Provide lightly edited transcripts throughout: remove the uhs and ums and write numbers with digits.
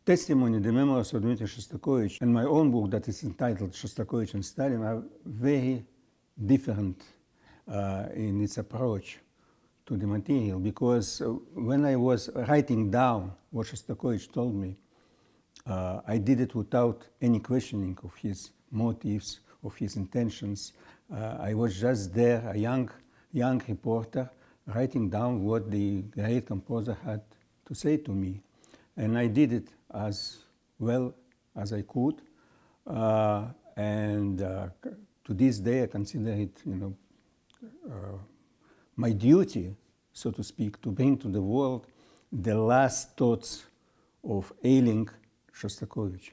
testimony, the memoirs of Dmitry Shostakovich, and my own book that is entitled Shostakovich and Stalin are very different in its approach to the material, because when I was writing down what Shostakovich told me, I did it without any questioning of his motives, of his intentions. I was just there, a young reporter, writing down what the great composer had to say to me. And I did it as well as I could. And to this day, I consider it, my duty, so to speak, to bring to the world the last thoughts of ailing Shostakovich.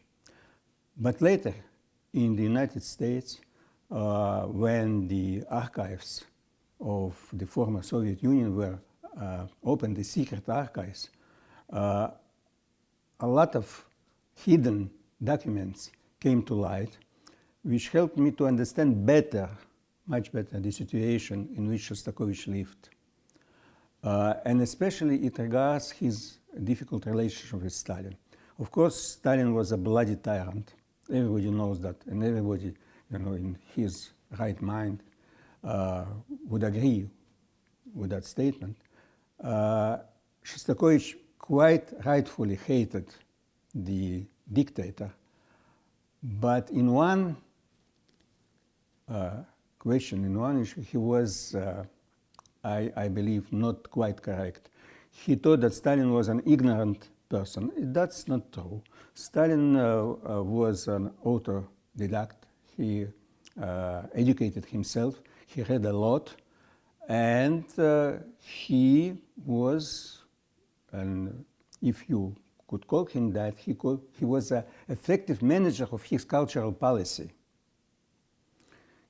But later, in the United States, when the archives of the former Soviet Union were opened, the secret archives, a lot of hidden documents came to light, which helped me to understand better, much better, the situation in which Shostakovich lived. And especially it regards his difficult relationship with Stalin. Of course, Stalin was a bloody tyrant. Everybody knows that, and everybody, in his right mind would agree with that statement. Shostakovich quite rightfully hated the dictator, but in one question, in one issue, he was, I believe, not quite correct. He thought that Stalin was an ignorant person. That's not true. Stalin was an autodidact. He educated himself. He read a lot, and he was, and if you could call him that, he was an effective manager of his cultural policy.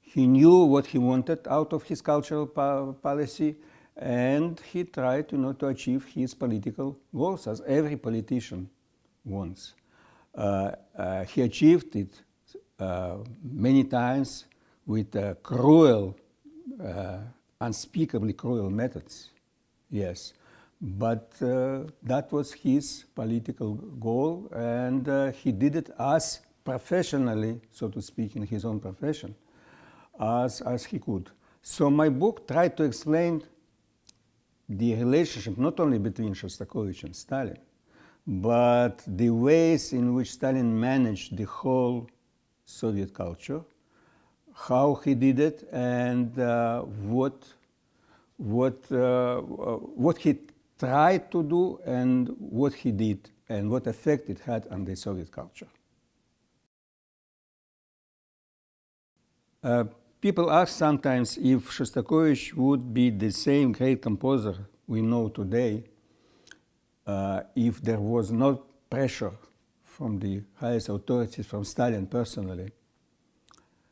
He knew what he wanted out of his cultural policy, and he tried to achieve his political goals, as every politician wants. He achieved it many times with cruel, unspeakably cruel methods, yes. But that was his political goal, and he did it as professionally, so to speak, in his own profession, as he could. So my book tried to explain the relationship not only between Shostakovich and Stalin, but the ways in which Stalin managed the whole Soviet culture, how he did it, and what he tried to do, and what he did, and what effect it had on the Soviet culture. People ask sometimes if Shostakovich would be the same great composer we know today if there was no pressure from the highest authorities, from Stalin personally.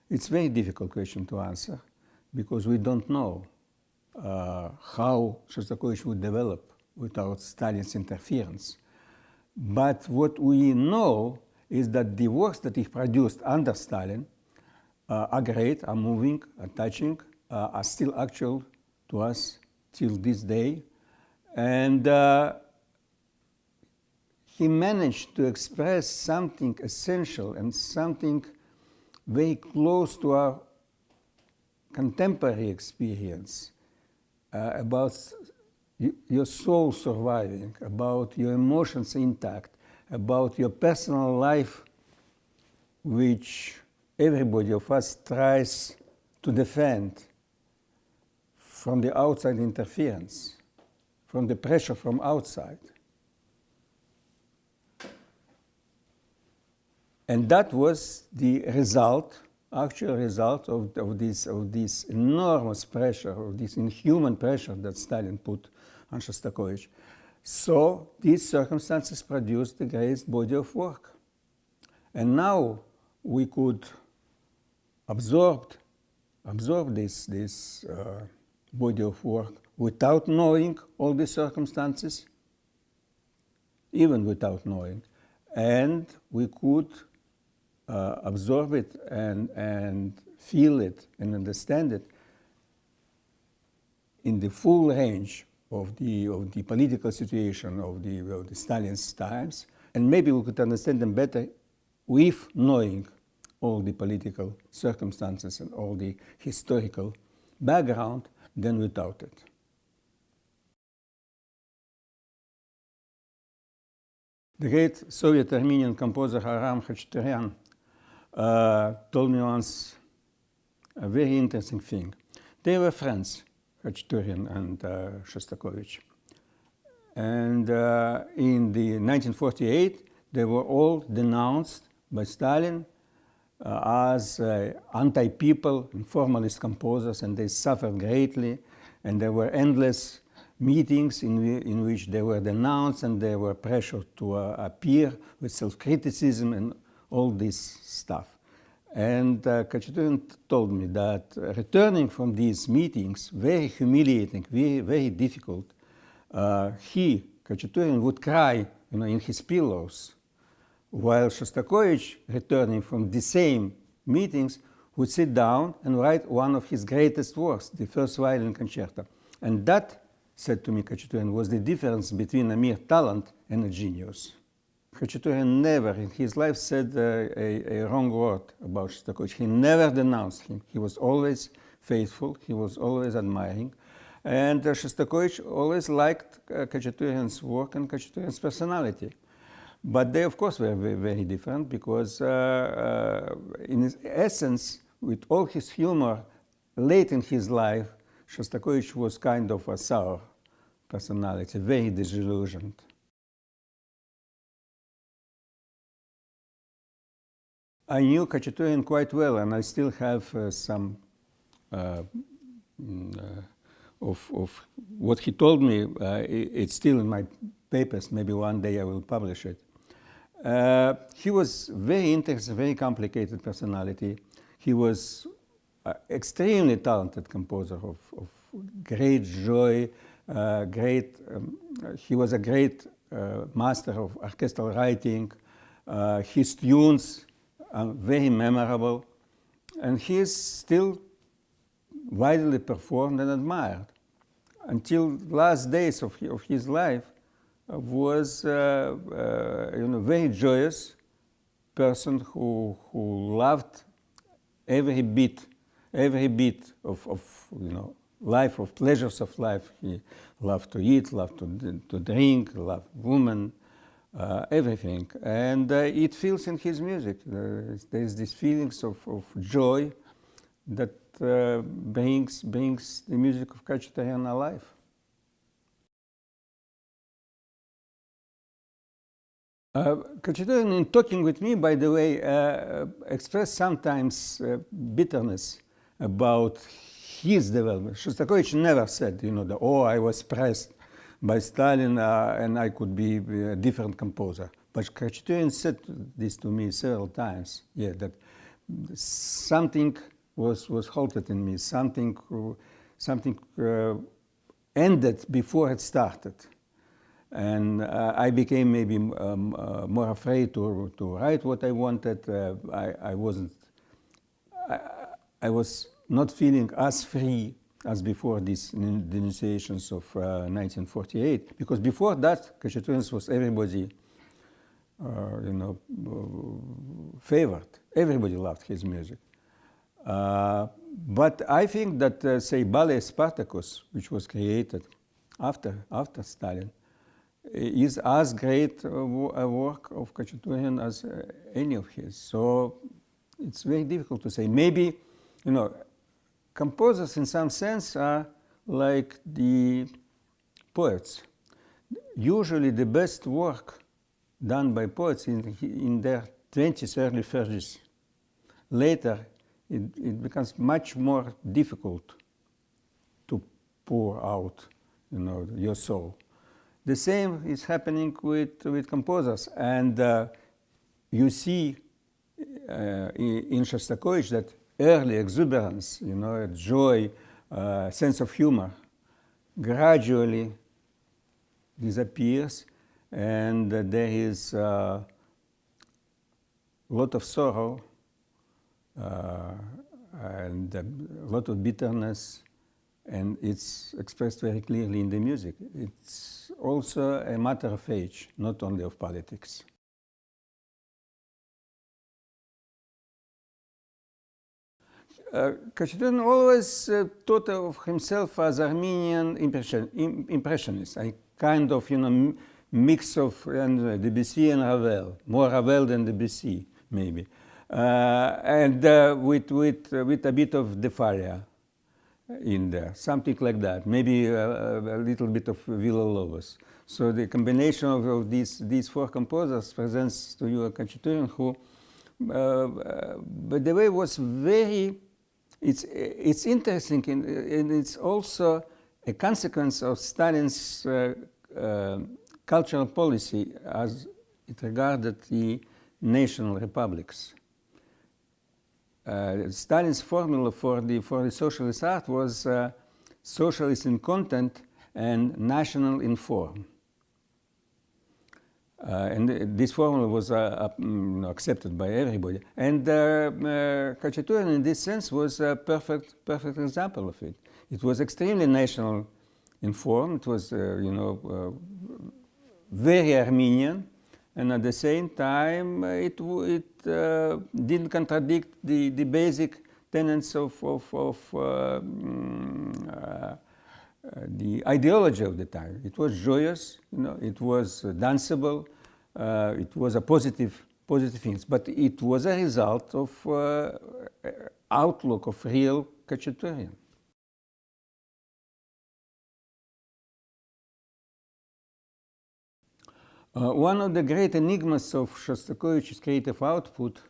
It's a very difficult question to answer, because we don't know how Shostakovich would develop without Stalin's interference. But what we know is that the works that he produced under Stalin are great, are moving, are touching, are still actual to us till this day. And he managed to express something essential and something very close to our contemporary experience about your soul surviving, about your emotions intact, about your personal life, which everybody of us tries to defend from the outside interference, from the pressure from outside. And that was the result, actual result of this enormous pressure, of this inhuman pressure that Stalin put on Shostakovich. So these circumstances produced the greatest body of work. And now we could absorb this body of work without knowing all the circumstances, even without knowing. And we could absorb it and feel it and understand it in the full range of the political situation of the Stalin's times, And maybe we could understand them better with knowing all the political circumstances and all the historical background than without it. The great Soviet Armenian composer Khachaturian told me once a very interesting thing. They were friends, Khachaturian and Shostakovich. And in the 1948, they were all denounced by Stalin as anti-people, informalist composers, and they suffered greatly. And there were endless meetings in which they were denounced, and they were pressured to appear with self-criticism and all this stuff. And Khachaturian told me that returning from these meetings, very humiliating, very difficult, Khachaturian would cry, in his pillows, while Shostakovich, returning from the same meetings, would sit down and write one of his greatest works, the First Violin Concerto. And that, said to me Khachaturian, was the difference between a mere talent and a genius. Khachaturian never in his life said a wrong word about Shostakovich. He never denounced him. He was always faithful. He was always admiring. And Shostakovich always liked Khachaturian's work and Khachaturian's personality. But they, of course, were very, very different because, in his essence, with all his humor, late in his life, Shostakovich was kind of a sour personality, very disillusioned. I knew Khachaturian quite well, and I still have some of what he told me. It's still in my papers. Maybe one day I will publish it. He was very interesting, very complicated personality. He was extremely talented composer of great joy, he was a great master of orchestral writing. His tunes are very memorable, and he is still widely performed and admired. Until last days of his life, was very joyous person who loved every bit of life, of pleasures of life. He loved to eat, loved to drink, loved women, everything. And it feels in his music. There's these feelings of joy that brings the music of Khachaturian alive. Khachaturian, in talking with me, by the way, expressed sometimes bitterness about his development. Shostakovich never said, I was pressed by Stalin and I could be a different composer. But Khachaturian said this to me several times, that something was halted in me, something ended before it started. And I became maybe more afraid to write what I wanted. I was not feeling as free as before these denunciations of 1948, because before that, Khachaturian was everybody, favored. Everybody loved his music. But I think that, say, Ballet Spartacus, which was created after Stalin, is as great a work of Khachaturian as any of his. So it's very difficult to say. Maybe, composers in some sense are like the poets. Usually the best work done by poets in their 20s, early 30s. Later, it becomes much more difficult to pour out, your soul. The same is happening with composers, and you see in Shostakovich that early exuberance, joy, sense of humor, gradually disappears, and there is a lot of sorrow and a lot of bitterness. And it's expressed very clearly in the music. It's also a matter of age, not only of politics. Khachaturian always thought of himself as Armenian impressionist, a kind of, mix of Debussy and Ravel, more Ravel than Debussy, maybe, and with a bit of Defaria in there, something like that, maybe a little bit of Villa-Lobos. So the combination of these four composers presents to you a Khachaturian who, by the way, was very, it's interesting and it's also a consequence of Stalin's cultural policy as it regarded the national republics. Stalin's formula for the socialist art was socialist in content and national in form. And this formula was accepted by everybody. And Khachaturian, in this sense, was a perfect example of it. It was extremely national in form. It was, very Armenian, and at the same time, it didn't contradict the basic tenets of the ideology of the time. It was joyous, it was danceable, it was a positive things, but it was a result of outlook of real Khachaturian. One of the great enigmas of Shostakovich's creative output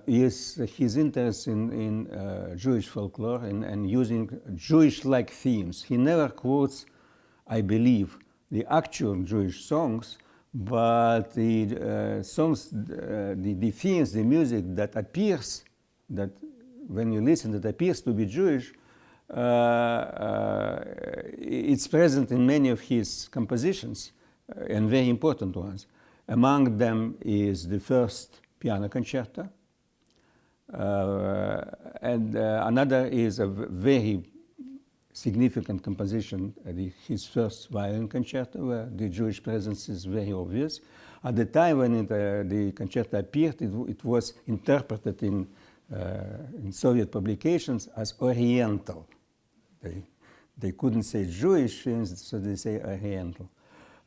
is his interest in Jewish folklore and using Jewish-like themes. He never quotes, I believe, the actual Jewish songs, but the songs, the themes, the music that appears, that when you listen, that appears to be Jewish, it's present in many of his compositions, and very important ones. Among them is the first piano concerto, and another is a very significant composition, his first violin concerto, where the Jewish presence is very obvious. At the time when the concerto appeared, it was interpreted in Soviet publications as Oriental. They couldn't say Jewish themes, so they say Oriental.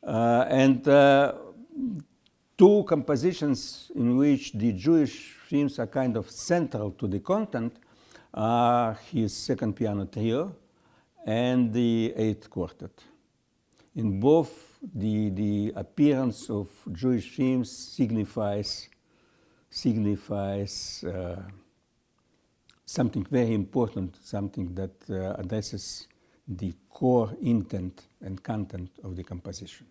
And two compositions in which the Jewish themes are kind of central to the content are his second piano trio and the eighth quartet. In both, the appearance of Jewish themes signifies something very important, something that addresses the core intent and content of the composition.